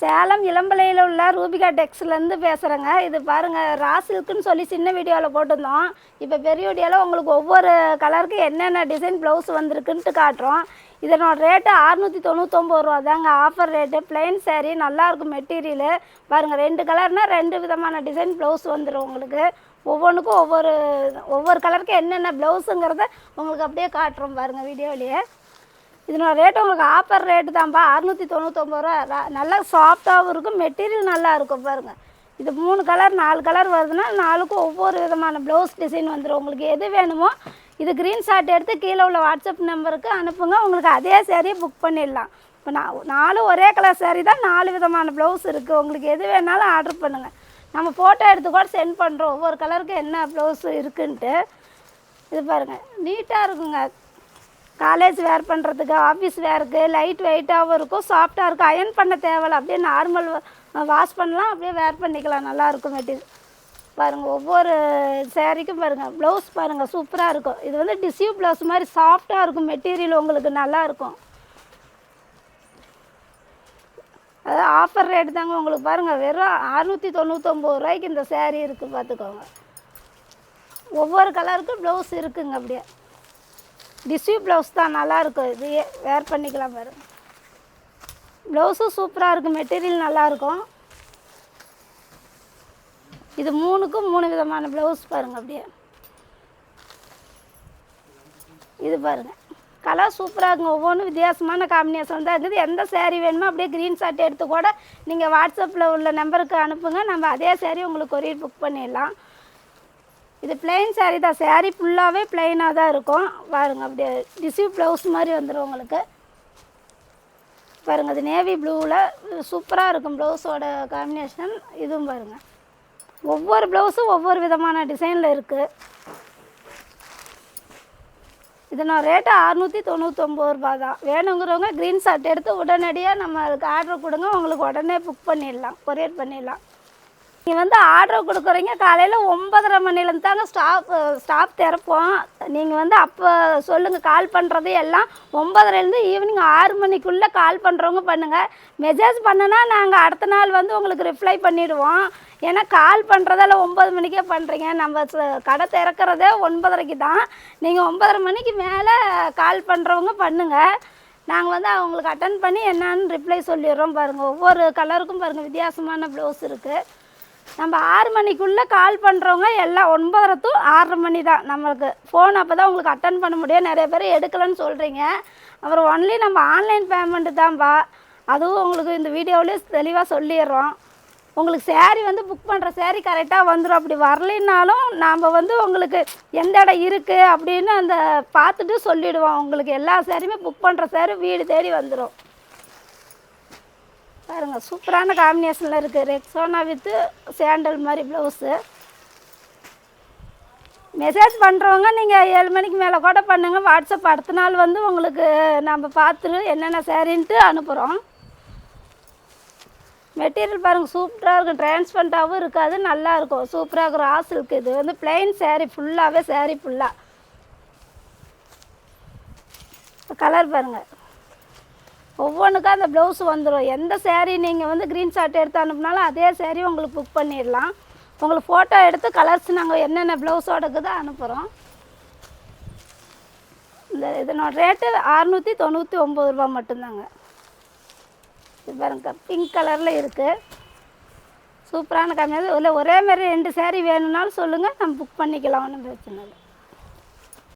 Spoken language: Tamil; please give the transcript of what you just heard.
சேலம் இளம்பிள்ளையில் உள்ள ரூபிகா டெக்ஸ்லேருந்து பேசுகிறேங்க. இது பாருங்கள், ரா சில்க்குன்னு சொல்லி சின்ன வீடியோவில் போட்டிருந்தோம். இப்போ பெரிய வீடியோவில் உங்களுக்கு ஒவ்வொரு கலருக்கு என்னென்ன டிசைன் ப்ளவுஸ் வந்திருக்குன்ட்டு காட்டுறோம். இதனோட ரேட்டு 699 ரூபா தாங்க, ஆஃபர் ரேட்டு. ப்ளைன் சேரீ, நல்லாயிருக்கும் மெட்டீரியலு. பாருங்கள், 2 கலர்னால் 2 விதமான டிசைன் ப்ளவுஸ் வந்துடும் உங்களுக்கு. ஒவ்வொன்றுக்கும் ஒவ்வொரு கலருக்கு என்னென்ன ப்ளவுஸுங்கிறத உங்களுக்கு அப்படியே காட்டுறோம் பாருங்கள் வீடியோவிலேயே. இதனோட ரேட்டு உங்களுக்கு ஆஃபர் ரேட்டு தான்ப்பா, 699 ரூபா. நல்லா சாஃப்டாகவும் இருக்கும், மெட்டீரியல் நல்லா இருக்கும் பாருங்கள். இது 3 கலர் 4 கலர் வருதுன்னா 4க்கும் ஒவ்வொரு விதமான ப்ளவுஸ் டிசைன் வந்துடும். உங்களுக்கு எது வேணுமோ இது க்ரீன்ஷாட் எடுத்து கீழே உள்ள வாட்ஸ்அப் நம்பருக்கு அனுப்புங்க. உங்களுக்கு அதே சேரீ புக் பண்ணிடலாம். இப்போ 4 ஒரே கலர் சேரீ தான், 4 விதமான ப்ளவுஸ் இருக்குது. உங்களுக்கு எது வேணாலும் ஆர்டர் பண்ணுங்கள். நம்ம ஃபோட்டோ எடுத்து கூட சென்ட் பண்ணுறோம், ஒவ்வொரு கலருக்கு என்ன ப்ளவுஸ் இருக்குன்ட்டு. இது பாருங்கள், நீட்டாக இருக்குங்க. காலேஜ் வேர் பண்ணுறதுக்கு, ஆஃபீஸ் வேருக்கு, லைட் வெயிட்டாகவும் இருக்கும், சாஃப்டாக இருக்கும். அயன் பண்ண தேவையில்ல, அப்படியே நார்மல் வாஷ் பண்ணலாம், அப்படியே வேர் பண்ணிக்கலாம். நல்லாயிருக்கும் மெட்டீரியல் பாருங்கள். ஒவ்வொரு சேரீக்கும் பாருங்கள் ப்ளவுஸ் பாருங்கள், சூப்பராக இருக்கும். இது வந்து டிஷ்யூ ப்ளவுஸ் மாதிரி சாஃப்டாக இருக்கும் மெட்டீரியல், உங்களுக்கு நல்லாயிருக்கும். அதாவது ஆஃபர் ரேட்டு தாங்க உங்களுக்கு. பாருங்கள், வெறும் 699 ரூபாய்க்கு இந்த சேரீ இருக்குது பார்த்துக்கோங்க. ஒவ்வொரு கலருக்கும் ப்ளவுஸ் இருக்குங்க. அப்படியே டிஷ்யூ ப்ளவுஸ் தான், நல்லாயிருக்கும். இது வேர் பண்ணிக்கலாம் பாருங்கள். ப்ளவுஸும் சூப்பராக இருக்கும், மெட்டீரியல் நல்லாயிருக்கும். இது 3க்கும் 3 விதமான ப்ளவுஸ் பாருங்கள். அப்படியே இது பாருங்கள், கலர் சூப்பராக இருக்குங்க. ஒவ்வொன்றும் வித்தியாசமான காம்பினேஷன் தான் இருக்குது. எந்த சேரீ வேணுமோ அப்படியே க்ரீன்ஷாட் எடுத்து கூட நீங்கள் வாட்ஸ்அப்பில் உள்ள நம்பருக்கு அனுப்புங்க. நம்ம அதே சேரீ உங்களுக்கு கொரியர் புக் பண்ணிடலாம். இது பிளெயின் சேரீ தான், சேரீ ஃபுல்லாகவே பிளெயினாக தான் இருக்கும் பாருங்கள். அப்படியே டிஷ்யூ ப்ளவுஸ் மாதிரி வந்துடும் உங்களுக்கு பாருங்கள். அது நேவி ப்ளூவில் சூப்பராக இருக்கும் ப்ளவுஸோட காம்பினேஷன். இதுவும் பாருங்கள், ஒவ்வொரு ப்ளவுஸும் ஒவ்வொரு விதமான டிசைனில் இருக்குது. இதனோட ரேட்டு 699 ரூபா தான். வேணுங்கிறவங்க க்ரீன்ஷாட் எடுத்து உடனடியாக நம்மளுக்கு ஆர்டர் கொடுங்க, உங்களுக்கு உடனே புக் பண்ணிடலாம், கொரியர் பண்ணிடலாம். நீங்கள் வந்து ஆர்டர் கொடுக்குறீங்க, காலையில் 9:30 மணிலேருந்து தாங்க ஸ்டாப் திறப்போம். நீங்கள் வந்து அப்போ சொல்லுங்கள், கால் பண்ணுறது எல்லாம் 9:30லேருந்து ஈவினிங் 6 மணிக்குள்ளே கால் பண்ணுறவங்க பண்ணுங்கள். மெசேஜ் பண்ணுனா நாங்கள் அடுத்த நாள் வந்து உங்களுக்கு ரிப்ளை பண்ணிவிடுவோம். ஏன்னா கால் பண்ணுறதால 9 மணிக்கே பண்ணுறீங்க. நம்ம கடை திறக்கிறதே 9:30க்கு தான். நீங்கள் 9:30 மணிக்கு மேலே கால் பண்ணுறவங்க பண்ணுங்கள். நாங்கள் வந்து அவங்களுக்கு அட்டன் பண்ணி என்னான்னு ரிப்ளை சொல்லிடுறோம் பாருங்கள். ஒவ்வொரு கலருக்கும் பாருங்கள் வித்தியாசமான ப்ளவுஸ் இருக்குது. நம்ம 6 மணிக்குள்ளே கால் பண்ணுறவங்க எல்லாம் 9:30 to 6:30 மணி தான் நம்மளுக்கு ஃபோன். அப்போ தான் உங்களுக்கு அட்டன் பண்ண முடியும். நிறைய பேர் எடுக்கலைன்னு சொல்கிறீங்க. அப்புறம் ஒன்லி நம்ம ஆன்லைன் பேமெண்ட்டு தான்ப்பா. அதுவும் உங்களுக்கு இந்த வீடியோவிலே தெளிவாக சொல்லிடுறோம். உங்களுக்கு சேரீ வந்து புக் பண்ணுற சேரீ கரெக்டாக வந்துடும். அப்படி வரலைன்னாலும் நாம் வந்து உங்களுக்கு எந்த இடம் இருக்குது அப்படின்னு அந்த பார்த்துட்டு சொல்லிவிடுவோம். உங்களுக்கு எல்லா சேரீயுமே புக் பண்ணுற சேரீ வீடு தேடி வந்துடும் பாருங்கள். சூப்பரான காம்பினேஷனில் இருக்குது. ரெக்ஸோனா வித்து சேண்டல் மாதிரி ப்ளவுஸு. மெசேஜ் பண்ணுறவங்க நீங்கள் 7 மணிக்கு மேலே கூட பண்ணுங்கள். வாட்ஸ்அப் அடுத்த நாள் வந்து உங்களுக்கு நம்ம பார்த்துட்டு என்னென்ன சேரீன்ட்டு அனுப்புகிறோம். மெட்டீரியல் பாருங்கள், சூப்பராக இருக்கும். டிரான்ஸ்பரண்ட்டாகவும் இருக்காது, நல்லாயிருக்கும், சூப்பராக இருக்கும். Raw silk. இது வந்து பிளெயின் சேரீ, ஃபுல்லாகவே சேரீ ஃபுல்லாக. கலர் பாருங்கள், ஒவ்வொன்றுக்கும் அந்த ப்ளவுஸ் வந்துடும். எந்த சேரீ நீங்கள் வந்து க்ரீன்ஷாட் எடுத்து அனுப்புனாலும் அதே சேரீ உங்களுக்கு புக் பண்ணிடலாம். உங்களுக்கு ஃபோட்டோ எடுத்து கலர்ஸ் நாங்கள் என்னென்ன ப்ளவுஸோட இருக்குதோ அனுப்புகிறோம். இதனோட ரேட்டு 699 ரூபா மட்டும்தாங்க. இது பாருங்க, பிங்க் கலரில் இருக்குது, சூப்பரான காமியாது. இல்லை ஒரே மாதிரி 2 சேரீ வேணும்னாலும் சொல்லுங்கள், நம்ம புக் பண்ணிக்கலாம், ஒன்றும் பிரச்சனை இல்லை.